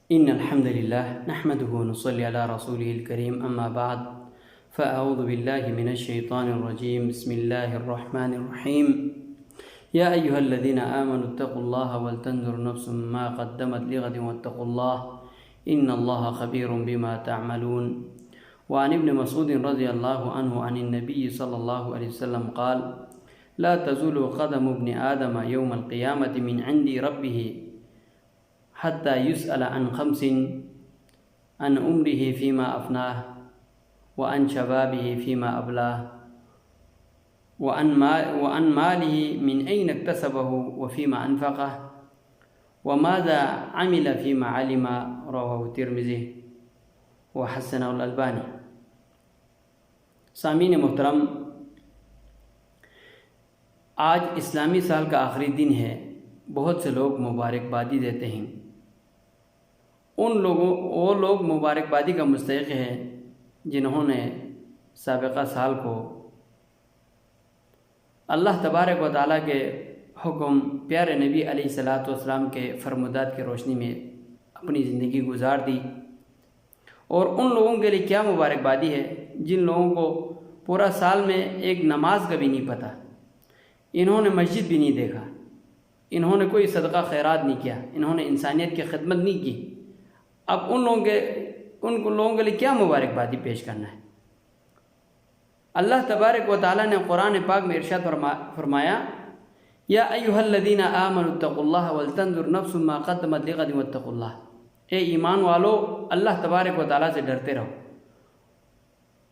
إن الحمد لله نحمده ونصلي على رسوله الكريم أما بعد فأعوذ بالله من الشيطان الرجيم بسم الله الرحمن الرحيم يا أيها الذين آمنوا اتقوا الله ولتنظر نفس ما قدمت لغد واتقوا الله إن الله خبير بما تعملون وعن ابن مسعود رضي الله عنه عن النبي صلى الله عليه وسلم قال لا تزول قدم ابن آدم يوم القيامة من عند ربه حتى يسأل عن خمس عن عمره فيما أفناه وعن شبابه فيما أبلاه وعن ماله من أين اكتسبه وفيما أنفقه وماذا عمل فيما علم رواه الترمذي وحسنه الألباني۔ سامعین محترم، آج اسلامی سال کا آخری دن ہے۔ بہت سے لوگ مبارکبادی دیتے ہیں۔ وہ لوگ مبارکبادی کا مستحق ہیں جنہوں نے سابقہ سال کو اللہ تبارک و تعالیٰ کے حکم، پیارے نبی علیہ الصلاۃ والسلام کے فرمودات کی روشنی میں اپنی زندگی گزار دی۔ اور ان لوگوں کے لیے کیا مبارکبادی ہے جن لوگوں کو پورا سال میں ایک نماز کا بھی نہیں پتہ، انہوں نے مسجد بھی نہیں دیکھا، انہوں نے کوئی صدقہ خیرات نہیں کیا، انہوں نے انسانیت کی خدمت نہیں کی۔ اب ان لوگوں کے لیے کیا مبارکبادی پیش کرنا ہے؟ اللہ تبارک و تعالیٰ نے قرآن پاک میں ارشاد فرمایا یا ایھا الذین آمنوا اتقوا اللہ ولتنظر نفس ما قدمت لغد واتقوا اللہ، اے ایمان والو اللہ تبارک و تعالیٰ سے ڈرتے رہو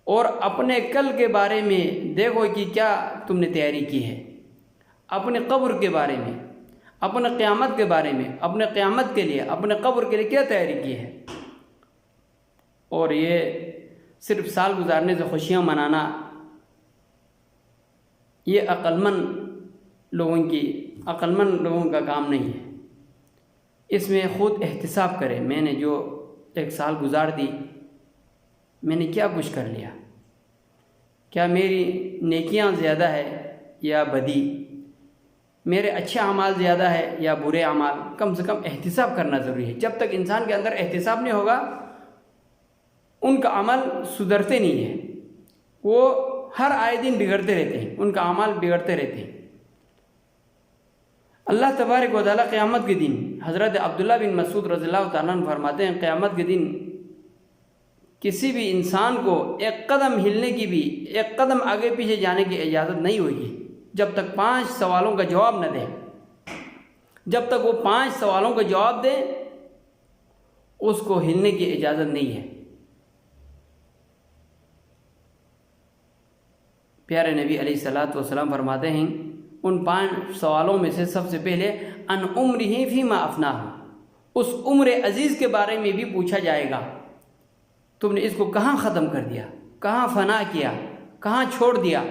اور اپنے کل کے بارے میں دیکھو کہ کیا تم نے تیاری کی ہے، اپنے قبر کے بارے میں، اپنے قیامت کے بارے میں، اپنے قیامت کے لیے، اپنے قبر کے لیے کیا تیاری کی ہے۔ اور یہ صرف سال گزارنے سے خوشیاں منانا یہ عقل مند لوگوں کا کام نہیں ہے۔ اس میں خود احتساب کرے، میں نے جو ایک سال گزار دی میں نے کیا کچھ کر لیا، کیا میری نیکیاں زیادہ ہے یا بدی، میرے اچھے اعمال زیادہ ہے یا برے اعمال۔ کم سے کم احتساب کرنا ضروری ہے۔ جب تک انسان کے اندر احتساب نہیں ہوگا ان کا عمل سدھرتے نہیں ہیں، وہ ہر آئے دن بگڑتے رہتے ہیں، ان کا اعمال بگڑتے رہتے ہیں۔ اللہ تبارک و تعالیٰ قیامت کے دن، حضرت عبداللہ بن مسعود رضی اللہ تعالیٰ عنہ فرماتے ہیں قیامت کے دن کسی بھی انسان کو ایک قدم ہلنے کی بھی، ایک قدم آگے پیچھے جانے کی اجازت نہیں ہوگی جب تک 5 سوالوں کا جواب نہ دے۔ جب تک وہ 5 سوالوں کا جواب دے اس کو ہلنے کی اجازت نہیں ہے۔ پیارے نبی علیہ الصلاۃ والسلام فرماتے ہیں ان 5 سوالوں میں سے سب سے پہلے ان عمرہ فیما افناہ، اس عمر عزیز کے بارے میں بھی پوچھا جائے گا، تم نے اس کو کہاں ختم کر دیا، کہاں فنا کیا، کہاں چھوڑ دیا۔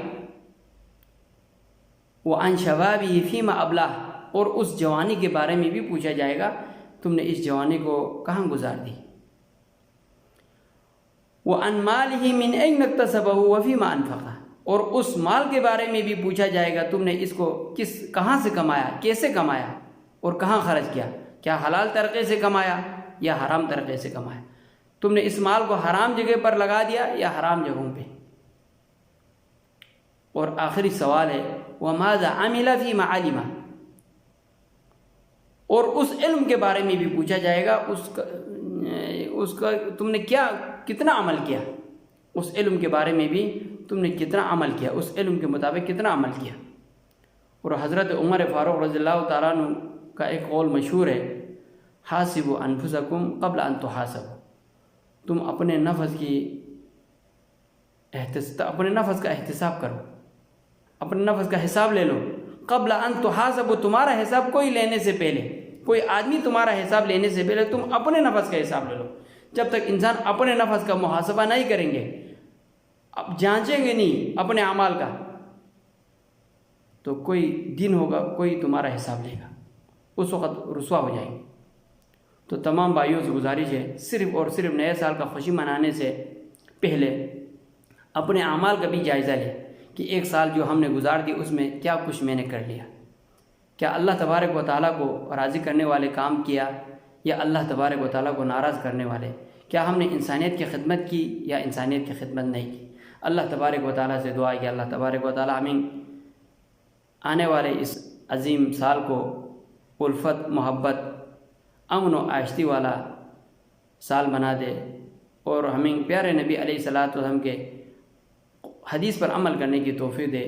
وعن شبابہ فیما ابلاہ، اور اس جوانی کے بارے میں بھی پوچھا جائے گا تم نے اس جوانی کو کہاں گزار دی۔ وعن مالہ من این اکتسبہ وفیما انفقہ، اور اس مال کے بارے میں بھی پوچھا جائے گا تم نے اس کو کہاں سے کمایا، کیسے کمایا اور کہاں خرچ کیا، کیا حلال طریقے سے کمایا یا حرام طریقے سے کمایا، تم نے اس مال کو حرام جگہ پر لگا دیا یا حرام جگہوں پہ۔ اور آخری سوال ہے وَمَاذَا عَمِلَ فِيمَا عَلِمَ، اور اس علم کے بارے میں بھی پوچھا جائے گا اس کا تم نے کتنا عمل کیا، اس علم کے بارے میں بھی تم نے کتنا عمل کیا، اس علم کے مطابق کتنا عمل کیا۔ اور حضرت عمر فاروق رضی اللہ تعالیٰ عنہ کا ایک قول مشہور ہے حاسبوا انفسکم قبل ان تحاسبوا، تم اپنے نفس کا احتساب کرو، اپنے نفس کا حساب لے لو، قبل ان تحاسبوا، تمہارا حساب کوئی لینے سے پہلے، کوئی آدمی تمہارا حساب لینے سے پہلے تم اپنے نفس کا حساب لے لو۔ جب تک انسان اپنے نفس کا محاسبہ نہیں کریں گے، اب جانچیں گے نہیں اپنے اعمال کا، تو کوئی دن ہوگا کوئی تمہارا حساب لے گا، اس وقت رسوا ہو جائیں گے۔ تو تمام بھائیوں سے گزارش ہے صرف اور صرف نئے سال کا خوشی منانے سے پہلے اپنے اعمال کا بھی جائزہ لے کہ ایک سال جو ہم نے گزار دی اس میں کیا کچھ میں نے کر لیا، کیا اللہ تبارک و تعالیٰ کو راضی کرنے والے کام کیا یا اللہ تبارک و تعالیٰ کو ناراض کرنے والے؟ کیا ہم نے انسانیت کی خدمت کی یا انسانیت کی خدمت نہیں کی؟ اللہ تبارک و تعالیٰ سے دعا ہے کہ اللہ تبارک و تعالیٰ ہمیں آنے والے اس عظیم سال کو الفت، محبت، امن و آشتی والا سال بنا دے، اور ہمیں پیارے نبی علیہ الصلوۃ والسلام کے حدیث پر عمل کرنے کی توفیق دے۔